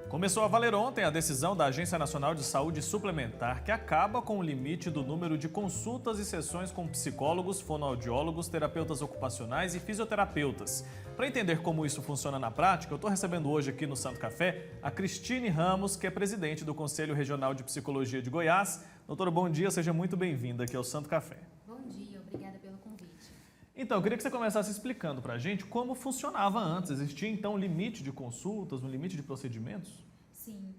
Começou a valer ontem a decisão da Agência Nacional de Saúde Suplementar, que acaba com o limite do número de consultas e sessões com psicólogos, fonoaudiólogos, terapeutas ocupacionais e fisioterapeutas. Para entender como isso funciona na prática, eu estou recebendo hoje aqui no Santo Café a Cristine Ramos, que é presidente do Conselho Regional de Psicologia de Goiás. Doutora, bom dia, seja muito bem-vinda aqui ao Santo Café. Bom dia, obrigada pelo convite. Então, eu queria que você começasse explicando para a gente como funcionava antes. Existia, então, um limite de consultas, um limite de procedimentos? Sim.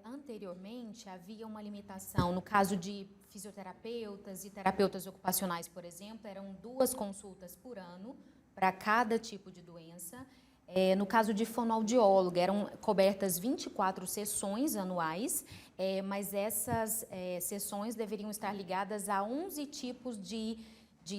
Anteriormente, havia uma limitação. No caso de fisioterapeutas e terapeutas ocupacionais, por exemplo, eram 2 consultas por ano para cada tipo de doença. No caso de fonoaudiólogo, eram cobertas 24 sessões anuais, mas essas sessões deveriam estar ligadas a 11 tipos de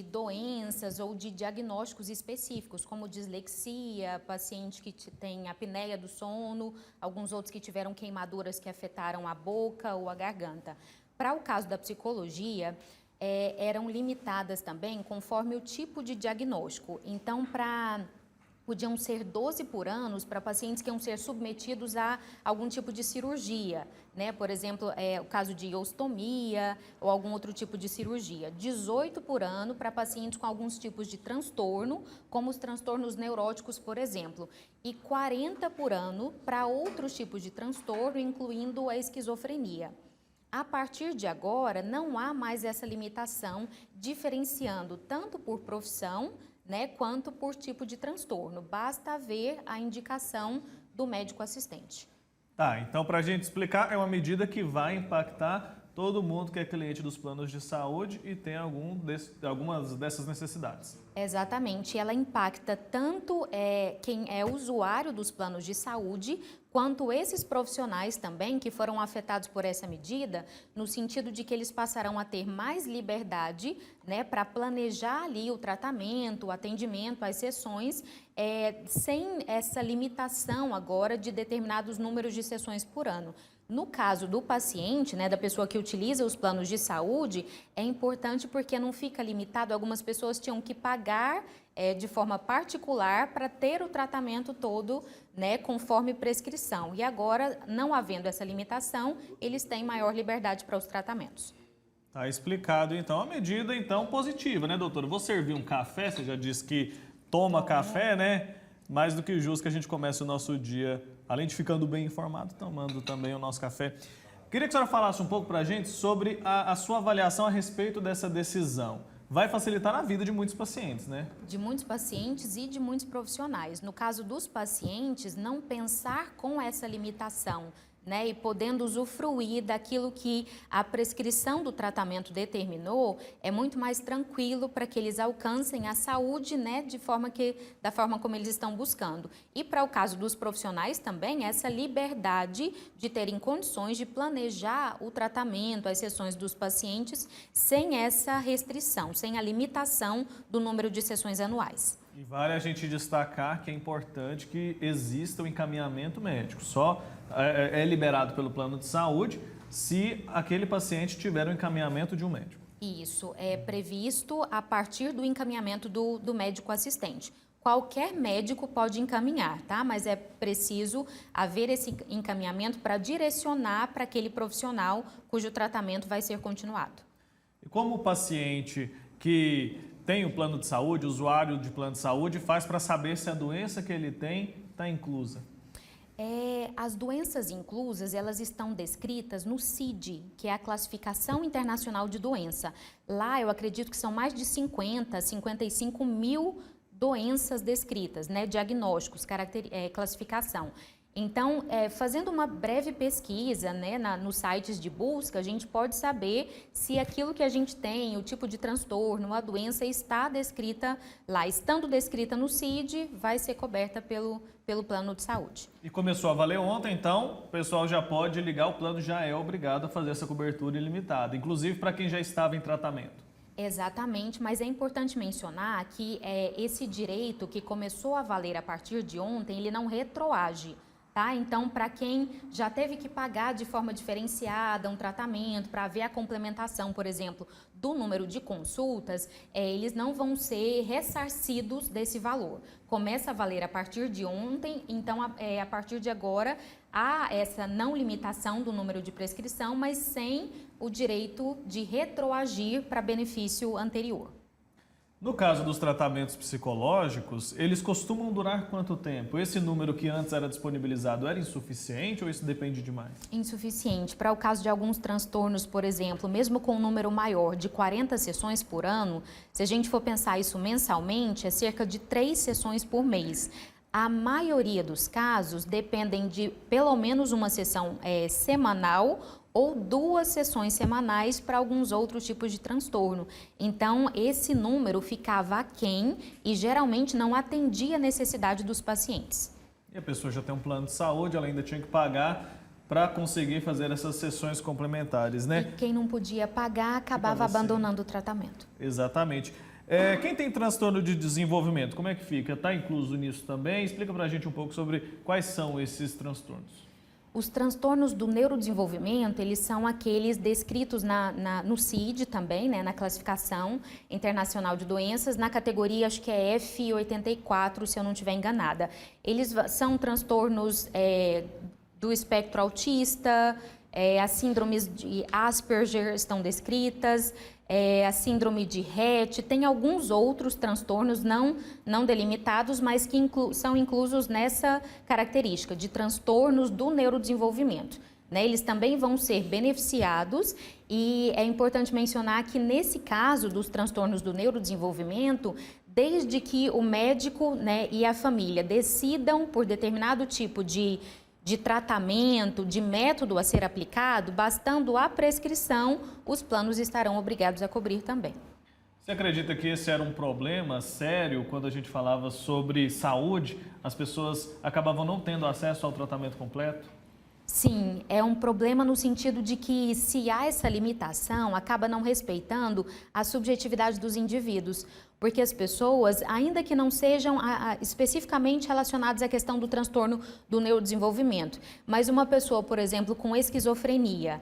doenças ou de diagnósticos específicos, como dislexia, paciente que tem apneia do sono, alguns outros que tiveram queimaduras que afetaram a boca ou a garganta. Para o caso da psicologia, eram limitadas também conforme o tipo de diagnóstico. Então, podiam ser 12 por ano para pacientes que iam ser submetidos a algum tipo de cirurgia, né? Por exemplo, o caso de ostomia ou algum outro tipo de cirurgia. 18 por ano para pacientes com alguns tipos de transtorno, como os transtornos neuróticos, por exemplo. E 40 por ano para outros tipos de transtorno, incluindo a esquizofrenia. A partir de agora, não há mais essa limitação, diferenciando tanto por profissão, né, quanto por tipo de transtorno. Basta ver a indicação do médico assistente. Tá, então para a gente explicar, é uma medida que vai impactar todo mundo que é cliente dos planos de saúde e tem algumas dessas necessidades. Exatamente, ela impacta tanto quem é usuário dos planos de saúde, quanto esses profissionais também que foram afetados por essa medida, no sentido de que eles passarão a ter mais liberdade, né, para planejar ali o tratamento, o atendimento, as sessões, sem essa limitação agora de determinados números de sessões por ano. No caso do paciente, né, da pessoa que utiliza os planos de saúde, é importante porque não fica limitado. Algumas pessoas tinham que pagar de forma particular para ter o tratamento todo, né, conforme prescrição. E agora, não havendo essa limitação, eles têm maior liberdade para os tratamentos. Tá explicado, então. A medida, então, positiva, né, doutora? Vou servir um café, você já disse que toma café, né? Mais do que justo que a gente comece o nosso dia, além de ficando bem informado, tomando também o nosso café. Queria que a senhora falasse um pouco para a gente sobre a sua avaliação a respeito dessa decisão. Vai facilitar a vida de muitos pacientes, né? De muitos pacientes e de muitos profissionais. No caso dos pacientes, não pensar com essa limitação, né, e podendo usufruir daquilo que a prescrição do tratamento determinou, é muito mais tranquilo para que eles alcancem a saúde, né, da forma como eles estão buscando. E para o caso dos profissionais também, essa liberdade de terem condições de planejar o tratamento, as sessões dos pacientes, sem essa restrição, sem a limitação do número de sessões anuais. E vale a gente destacar que é importante que exista o encaminhamento médico. Só é liberado pelo plano de saúde se aquele paciente tiver o encaminhamento de um médico. Isso, é previsto a partir do encaminhamento do médico assistente. Qualquer médico pode encaminhar, tá? Mas é preciso haver esse encaminhamento para direcionar para aquele profissional cujo tratamento vai ser continuado. E como o paciente que tem o plano de saúde, usuário de plano de saúde, faz para saber se a doença que ele tem está inclusa? As doenças inclusas, elas estão descritas no CID, que é a Classificação Internacional de Doença. Lá, eu acredito que são mais de 55 mil doenças descritas, né, diagnósticos, classificação. Então, fazendo uma breve pesquisa, né, nos sites de busca, a gente pode saber se aquilo que a gente tem, o tipo de transtorno, a doença está descrita lá. Estando descrita no CID, vai ser coberta pelo plano de saúde. E começou a valer ontem, então o pessoal já pode ligar, o plano já é obrigado a fazer essa cobertura ilimitada, inclusive para quem já estava em tratamento. Exatamente, mas é importante mencionar que esse direito que começou a valer a partir de ontem, ele não retroage. Tá? Então, para quem já teve que pagar de forma diferenciada um tratamento, para ver a complementação, por exemplo, do número de consultas, eles não vão ser ressarcidos desse valor. Começa a valer a partir de ontem, então, a partir de agora, há essa não limitação do número de prescrição, mas sem o direito de retroagir para benefício anterior. No caso dos tratamentos psicológicos, eles costumam durar quanto tempo? Esse número que antes era disponibilizado era insuficiente ou isso depende demais? Insuficiente. Para o caso de alguns transtornos, por exemplo, mesmo com um número maior de 40 sessões por ano, se a gente for pensar isso mensalmente, é cerca de 3 sessões por mês. A maioria dos casos dependem de pelo menos uma sessão semanal ou 2 sessões semanais para alguns outros tipos de transtorno. Então, esse número ficava aquém e geralmente não atendia a necessidade dos pacientes. E a pessoa já tem um plano de saúde, ela ainda tinha que pagar para conseguir fazer essas sessões complementares, né? E quem não podia pagar acabava abandonando o tratamento. Exatamente. Quem tem transtorno de desenvolvimento, como é que fica? Está incluso nisso também? Explica para a gente um pouco sobre quais são esses transtornos. Os transtornos do neurodesenvolvimento, eles são aqueles descritos no CID também, né, na Classificação Internacional de Doenças, na categoria, acho que é F84, se eu não estiver enganada. Eles são transtornos do espectro autista, as síndromes de Asperger estão descritas, a síndrome de Rett, tem alguns outros transtornos não delimitados, mas que são inclusos nessa característica de transtornos do neurodesenvolvimento. Né? Eles também vão ser beneficiados e é importante mencionar que nesse caso dos transtornos do neurodesenvolvimento, desde que o médico, né, e a família decidam por determinado tipo de tratamento, de método a ser aplicado, bastando a prescrição, os planos estarão obrigados a cobrir também. Você acredita que esse era um problema sério quando a gente falava sobre saúde? As pessoas acabavam não tendo acesso ao tratamento completo? Sim, é um problema no sentido de que se há essa limitação, acaba não respeitando a subjetividade dos indivíduos. Porque as pessoas, ainda que não sejam especificamente relacionadas à questão do transtorno do neurodesenvolvimento, mas uma pessoa, por exemplo, com esquizofrenia,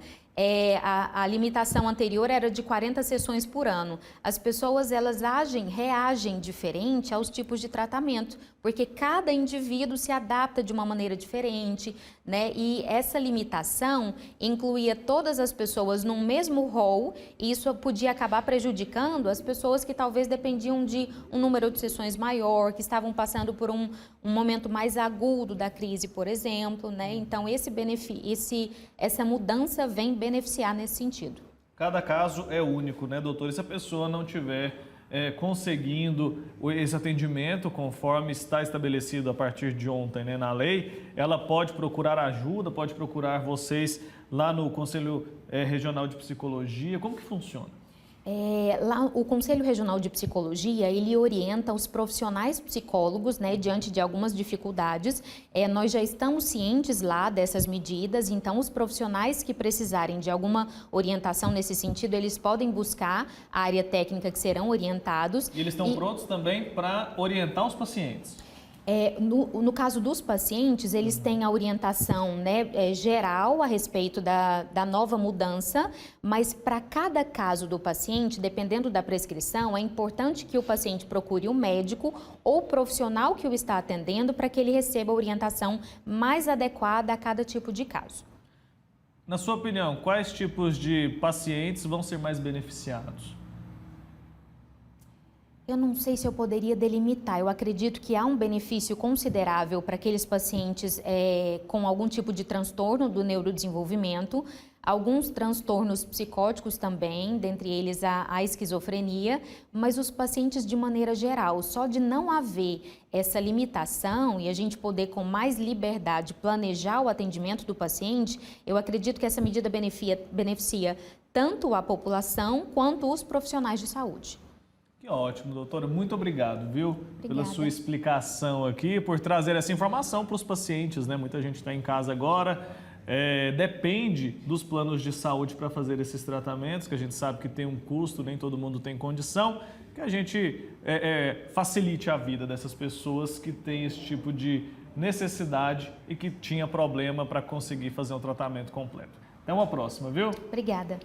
a limitação anterior era de 40 sessões por ano. As pessoas, elas reagem diferente aos tipos de tratamento, porque cada indivíduo se adapta de uma maneira diferente, né? E essa limitação incluía todas as pessoas num mesmo rol, e isso podia acabar prejudicando as pessoas que talvez dependiam de um número de sessões maior, que estavam passando por um momento mais agudo da crise, por exemplo, né? Então, essa mudança vem beneficiar nesse sentido. Cada caso é único, né, doutor? E se a pessoa não tiver conseguindo esse atendimento conforme está estabelecido a partir de ontem, né, na lei, ela pode procurar ajuda, pode procurar vocês lá no Conselho Regional de Psicologia. Como que funciona? Lá, o Conselho Regional de Psicologia, ele orienta os profissionais psicólogos, né, diante de algumas dificuldades. Nós já estamos cientes lá dessas medidas, então os profissionais que precisarem de alguma orientação nesse sentido, eles podem buscar a área técnica que serão orientados. E eles estão prontos também para orientar os pacientes? No caso dos pacientes, eles têm a orientação, né, geral a respeito da nova mudança, mas para cada caso do paciente, dependendo da prescrição, é importante que o paciente procure o médico ou o profissional que o está atendendo para que ele receba a orientação mais adequada a cada tipo de caso. Na sua opinião, quais tipos de pacientes vão ser mais beneficiados? Eu não sei se eu poderia delimitar. Eu acredito que há um benefício considerável para aqueles pacientes com algum tipo de transtorno do neurodesenvolvimento, alguns transtornos psicóticos também, dentre eles a esquizofrenia, mas os pacientes de maneira geral. Só de não haver essa limitação e a gente poder com mais liberdade planejar o atendimento do paciente, eu acredito que essa medida beneficia tanto a população quanto os profissionais de saúde. Que ótimo, doutora. Muito obrigado, viu? Obrigada. Pela sua explicação aqui, por trazer essa informação para os pacientes, né? Muita gente está em casa agora, depende dos planos de saúde para fazer esses tratamentos, que a gente sabe que tem um custo, nem todo mundo tem condição, que a gente facilite a vida dessas pessoas que têm esse tipo de necessidade e que tinha problema para conseguir fazer um tratamento completo. Até uma próxima, viu? Obrigada.